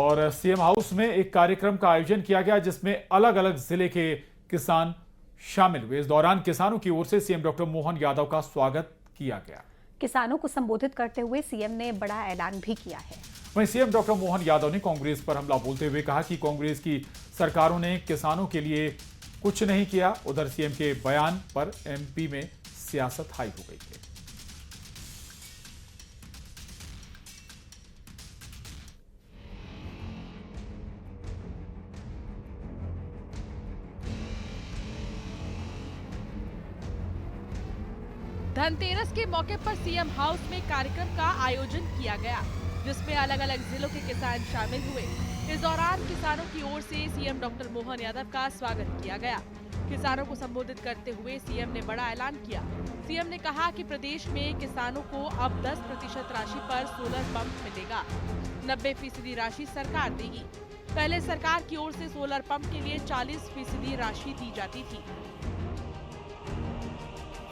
और CM house में एक कार्यक्रम का आयोजन किया गया जिसमें अलग अलग जिले के किसान शामिल हुए। इस दौरान किसानों की ओर से सीएम डॉक्टर मोहन यादव का स्वागत किया गया। किसानों को संबोधित करते हुए सीएम ने बड़ा ऐलान भी किया है। वहीं सीएम डॉक्टर मोहन यादव ने कांग्रेस पर हमला बोलते हुए कहा कि कांग्रेस की सरकारों ने किसानों के लिए कुछ नहीं किया। उधर सीएम के बयान पर एमपी में सियासत हाई हो गई है। धनतेरस के मौके पर सीएम हाउस में कार्यक्रम का आयोजन किया गया जिसमें अलग अलग जिलों के किसान शामिल हुए। इस दौरान किसानों की ओर से सीएम डॉक्टर मोहन यादव का स्वागत किया गया। किसानों को संबोधित करते हुए सीएम ने बड़ा ऐलान किया। सीएम ने कहा कि प्रदेश में किसानों को अब 10% राशि पर सोलर पंप मिलेगा। 90% राशि सरकार देगी। पहले सरकार की ओर से सोलर पंप के लिए 40% राशि दी जाती थी।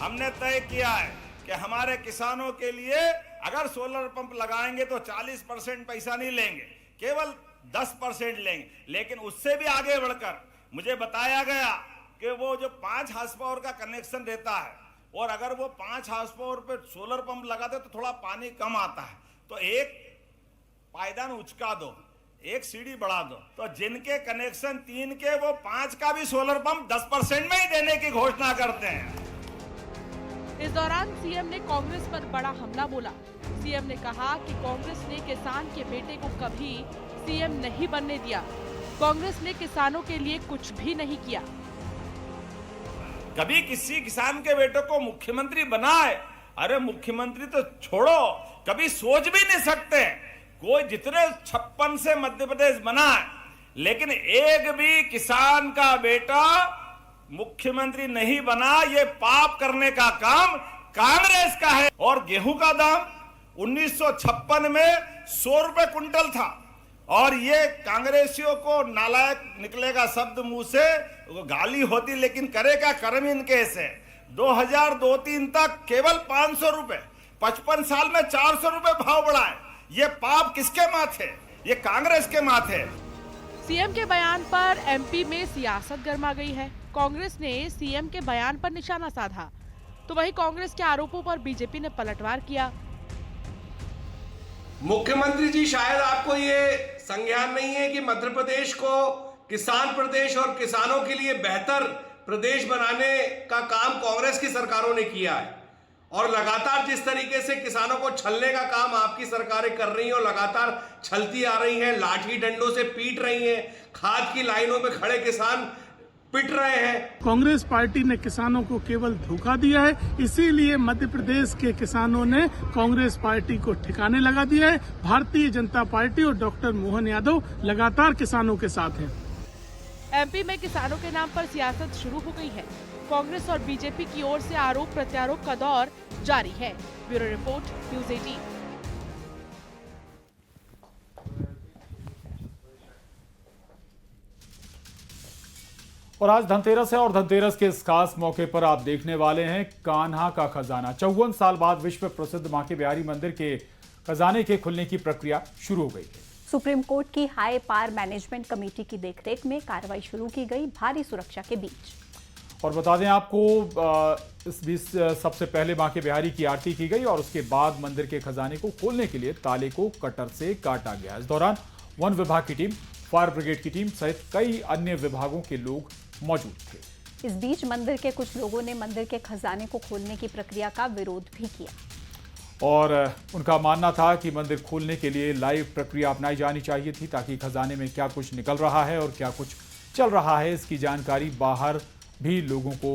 हमने तय किया है कि हमारे किसानों के लिए अगर सोलर पंप लगाएंगे तो 40% पैसा नहीं लेंगे, केवल 10% लेंगे। लेकिन उससे भी आगे बढ़कर मुझे बताया गया कि वो जो 5 हार्स पावर का कनेक्शन देता है और अगर वो 5 हार्स पावर पे सोलर पंप लगाते तो थोड़ा पानी कम आता है, तो एक पायदान उचका दो, एक सीढ़ी बढ़ा दो। तो जिनके कनेक्शन 3 के वो 5 का भी सोलर पंप 10% में ही देने की घोषणा करते हैं। इस दौरान सीएम ने कांग्रेस पर बड़ा हमला बोला। सीएम ने कहा कि कांग्रेस ने किसान के बेटे को कभी सीएम नहीं बनने दिया। कांग्रेस ने किसानों के लिए कुछ भी नहीं किया। कभी किसी किसान के बेटे को मुख्यमंत्री बनाए, अरे मुख्यमंत्री तो छोड़ो, कभी सोच भी नहीं सकते। कोई जितने 56 से मध्य प्रदेश बना है, लेकिन एक भी किसान का बेटा मुख्यमंत्री नहीं बना। ये पाप करने का काम कांग्रेस का है। और गेहूं का दाम 1956 में 100 रुपए कुंटल था और ये कांग्रेसियों को नालायक निकलेगा शब्द मुंह से, वो गाली होती, लेकिन करे क्या कर्म इनके से। 2002-03 तक केवल 500 रुपए, 55 साल में 400 रुपए भाव बढ़ाए। ये पाप किसके माथे? ये कांग्रेस के माथे। सीएम के बयान पर एमपी में सियासत गर्मा गई है। कांग्रेस ने सीएम के बयान पर निशाना साधा, तो वहीं कांग्रेस के आरोपों पर बीजेपी ने पलटवार किया। मुख्यमंत्री जी, शायद आपको ये संज्ञान नहीं है कि मध्य प्रदेश को किसान प्रदेश और किसानों के लिए बेहतर प्रदेश बनाने का काम कांग्रेस की सरकारों ने किया है। और लगातार जिस तरीके से किसानों को छलने का काम आपकी सरकारें कर रही हैं और लगातार छलती आ रही हैं, लाठी डंडों से पीट रही हैं, खाद की लाइनों में खड़े किसान पिट रहे हैं। कांग्रेस पार्टी ने किसानों को केवल धोखा दिया है, इसीलिए मध्य प्रदेश के किसानों ने कांग्रेस पार्टी को ठिकाने लगा दिया है। भारतीय जनता पार्टी और डॉक्टर मोहन यादव लगातार किसानों के साथ हैं। एमपी में किसानों के नाम पर सियासत शुरू हो गई है। कांग्रेस और बीजेपी की ओर से आरोप प्रत्यारोप का दौर जारी है। Bureau report, news 18। और आज धनतेरस है और धनतेरस के इस खास मौके पर आप देखने वाले हैं कान्हा का खजाना। 54 साल बाद विश्व प्रसिद्ध बांके बिहारी मंदिर के खजाने के खुलने की प्रक्रिया शुरू हो गई है। सुप्रीम कोर्ट की हाई पावर मैनेजमेंट कमेटी की देखरेख में कार्रवाई शुरू की गई, भारी सुरक्षा के बीच। और बता दें आपको, इस बीच सबसे पहले बांके बिहारी की आरती की गई और उसके बाद मंदिर के खजाने को खोलने के लिए ताले को कटर से काटा गया। इस दौरान वन विभाग की टीम, फायर ब्रिगेड की टीम सहित कई अन्य विभागों के लोग मौजूद थे। इस बीच मंदिर के कुछ लोगों ने मंदिर के खजाने को खोलने की प्रक्रिया का विरोध भी किया और उनका मानना था कि मंदिर खोलने के लिए लाइव प्रक्रिया अपनाई जानी चाहिए थी, ताकि खजाने में क्या कुछ निकल रहा है और क्या कुछ चल रहा है इसकी जानकारी बाहर भी लोगों को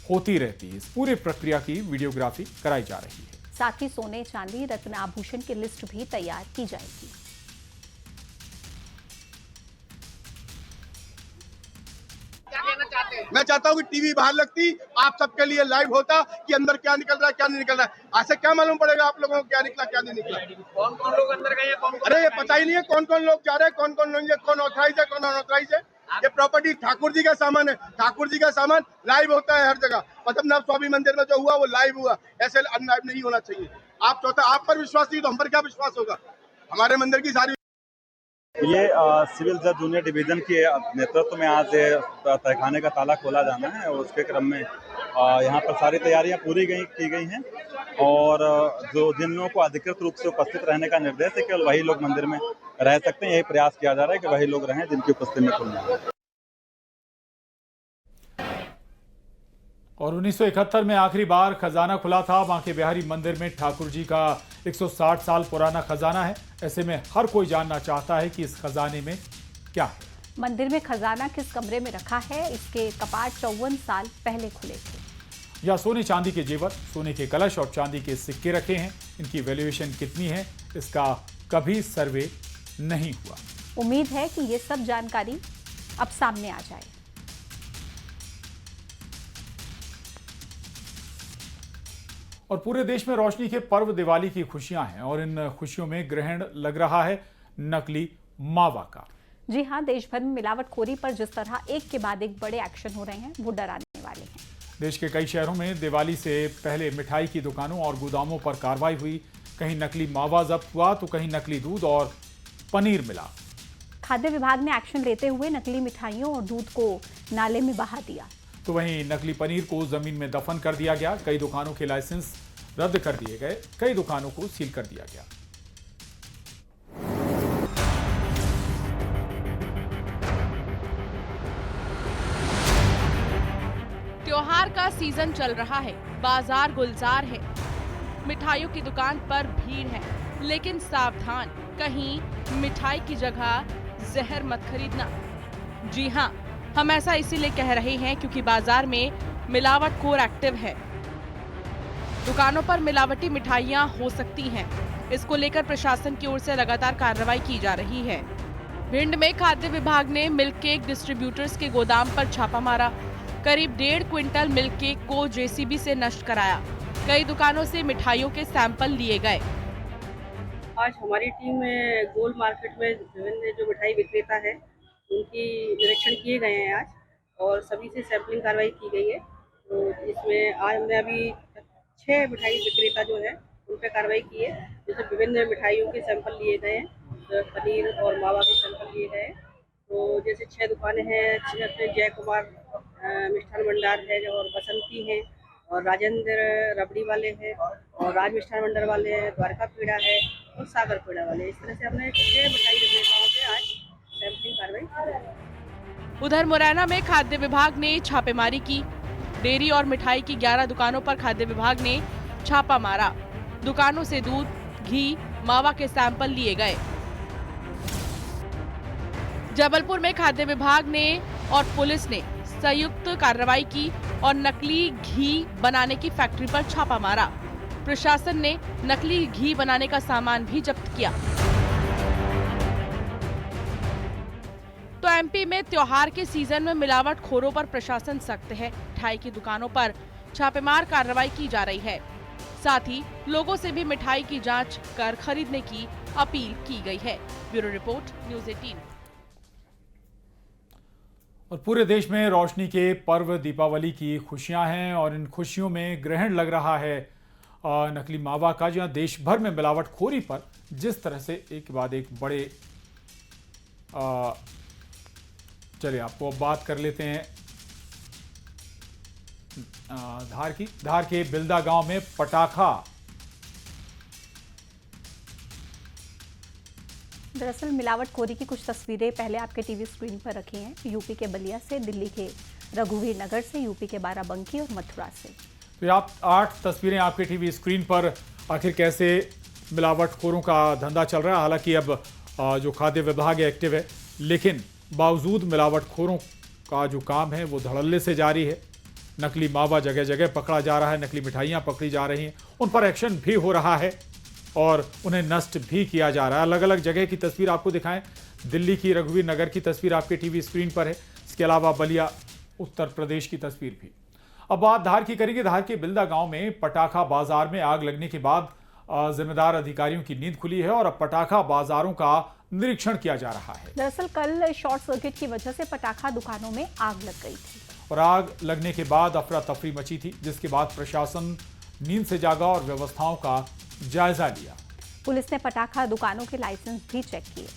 होती रहती है। इस पूरी प्रक्रिया की वीडियोग्राफी कराई जा रही है। साथ ही सोने, चांदी, रत्न आभूषण की लिस्ट भी तैयार की जाएगी। मैं चाहता हूँ कि टीवी बाहर लगती, आप सबके लिए लाइव होता कि अंदर क्या निकल रहा है, क्या नहीं निकल रहा है। ऐसे क्या मालूम पड़ेगा आप लोगों को क्या निकला, क्या नहीं निकला? कौन कौन लोग अंदर गए, अरे ये पता ही नहीं है कौन कौन लोग जा रहे हैं, कौन कौन नहीं है, कौन ऑथराइज है, कौन अनऑथराइज है। ये प्रॉपर्टी ठाकुर जी का सामान है, ठाकुर जी का सामान लाइव होता है हर जगह। पद्मनाभ स्वामी मंदिर में जो हुआ वो लाइव हुआ, ऐसे अनलाइव नहीं होना चाहिए। आप चौथा, आप पर विश्वास नहीं तो हम पर क्या विश्वास होगा? हमारे मंदिर की सारी ये सिविल जज जूनियर डिवीजन के नेतृत्व में आज तहखाने का ताला खोला जाना है और उसके क्रम में यहाँ पर सारी तैयारियां पूरी की गई हैं और जिन लोगों को अधिकृत रूप से उपस्थित रहने का निर्देश है केवल वही लोग मंदिर में रह सकते हैं। यही प्रयास किया जा रहा है कि वही लोग रहें जिनकी उपस्थिति में खुलना है। और 1971 में आखिरी बार खजाना खुला था। बांके बिहारी मंदिर में ठाकुर जी का 160 साल पुराना खजाना है। ऐसे में हर कोई जानना चाहता है कि इस खजाने में क्या है। मंदिर में खजाना किस कमरे में रखा है, इसके कपाट 54 साल पहले खुले थे। या सोने चांदी के जेवर, सोने के कलश और चांदी के सिक्के रखे हैं। इनकी वैल्यूएशन कितनी है, इसका कभी सर्वे नहीं हुआ। उम्मीद है कि ये सब जानकारी अब सामने आ जाए। और पूरे देश में रोशनी के पर्व दिवाली की खुशियां हैं और इन खुशियों में ग्रहण लग रहा है नकली मावा का। जी हां, देश भर में मिलावटखोरी पर जिस तरह एक के बाद एक बड़े एक्शन हो रहे हैं वो डराने वाले हैं। देश के कई शहरों में दिवाली से पहले मिठाई की दुकानों और गोदामों पर कार्रवाई हुई। कहीं नकली मावा जब्त हुआ तो कहीं नकली दूध और पनीर मिला। खाद्य विभाग ने एक्शन लेते हुए नकली मिठाइयों और दूध को नाले में बहा दिया। तो वहीं नकली पनीर को जमीन में दफन कर दिया गया। कई दुकानों के लाइसेंस रद्द कर दिए गए, कई दुकानों को सील कर दिया गया। त्योहार का सीजन चल रहा है, बाजार गुलजार है, मिठाइयों की दुकान पर भीड़ है, लेकिन सावधान, कहीं मिठाई की जगह जहर मत खरीदना। जी हां, हम ऐसा इसीलिए कह रहे हैं क्योंकि बाजार में मिलावटखोर एक्टिव है। दुकानों पर मिलावटी मिठाइयां हो सकती हैं। इसको लेकर प्रशासन की ओर से लगातार कार्रवाई की जा रही है। भिंड में खाद्य विभाग ने मिल्क केक डिस्ट्रीब्यूटर्स के गोदाम पर छापा मारा। करीब 1.5 क्विंटल मिल्क केक को जेसीबी से नष्ट कराया। कई दुकानों से मिठाइयों के सैंपल लिए गए। आज हमारी टीम में गोल मार्केट में विभिन्न जो मिठाई विक्रेता है उनकी निरीक्षण किए गए हैं आज, और सभी से सैंपलिंग कार्रवाई की गई है। तो इसमें आज हमने अभी 6 मिठाई विक्रेता जो है उन पर कार्रवाई की है, जिसमें विभिन्न मिठाइयों के सैंपल लिए गए हैं, पनीर और मावा के सैंपल लिए गए हैं। तो जैसे 6 दुकानें हैं, जय कुमार मिष्ठान भंडार है और बसंती हैं और राजेंद्र रबड़ी वाले हैं और राज मिष्ठान भंडार वाले हैं, द्वारका पेड़ा है और सागर पेड़ा वाले। इस तरह से हमने 6 मिठाई विक्रेताओं पे आज सैंपलिंग कार्रवाई। उधर मुरैना में खाद्य विभाग ने छापेमारी की। डेयरी और मिठाई की 11 दुकानों पर खाद्य विभाग ने छापा मारा। दुकानों से दूध, घी, मावा के सैंपल लिए गए। जबलपुर में खाद्य विभाग ने और पुलिस ने संयुक्त कार्रवाई की और नकली घी बनाने की फैक्ट्री पर छापा मारा। प्रशासन ने नकली घी बनाने का सामान भी जब्त किया। तो एमपी में त्योहार के सीजन में मिलावटखोरों पर प्रशासन सख्त है। मिठाई की दुकानों पर छापेमार कार्रवाई की जा रही है। साथ ही लोगों से भी मिठाई की जांच कर खरीदने की अपील की गई है। Bureau report, news 18। और पूरे देश में रोशनी के पर्व दीपावली की खुशियां हैं और इन खुशियों में ग्रहण लग रहा है नकली मावा का, जहां देश भर में मिलावटखोरी पर जिस तरह से एक के बाद एक बड़े चलिए आपको अब बात कर लेते हैं धार की। धार के बिल्दा गांव में पटाखा। दरअसल मिलावटखोरी की कुछ तस्वीरें पहले आपके टीवी स्क्रीन पर रखी हैं। यूपी के बलिया से, दिल्ली के रघुवीर नगर से, यूपी के बाराबंकी और मथुरा से। तो आप 8 तस्वीरें आपके टीवी स्क्रीन पर आखिर कैसे मिलावटखोरों का धंधा चल रहा है। हालांकि अब जो खाद्य विभाग है एक्टिव है, लेकिन बावजूद मिलावटखोरों का जो काम है वो धड़ल्ले से जारी है। नकली मावा जगह जगह पकड़ा जा रहा है, नकली मिठाइयाँ पकड़ी जा रही हैं, उन पर एक्शन भी हो रहा है और उन्हें नष्ट भी किया जा रहा है। अलग अलग जगह की तस्वीर आपको दिखाएं। दिल्ली की रघुवीर नगर की तस्वीर आपके टीवी स्क्रीन पर है। इसके अलावा बलिया उत्तर प्रदेश की तस्वीर भी। अब बात धार की करेंगे। धार के बिल्दा गांव में पटाखा बाजार में आग लगने के बाद जिम्मेदार अधिकारियों की नींद खुली है और अब पटाखा बाजारों का निरीक्षण किया जा रहा है। दरअसल कल शॉर्ट सर्किट की वजह से पटाखा दुकानों में आग लग गई थी और आग लगने के बाद अफरा तफरी मची थी, जिसके बाद प्रशासन नींद से जागा और व्यवस्थाओं का जायजा लिया। पुलिस ने पटाखा दुकानों के लाइसेंस भी चेक किए।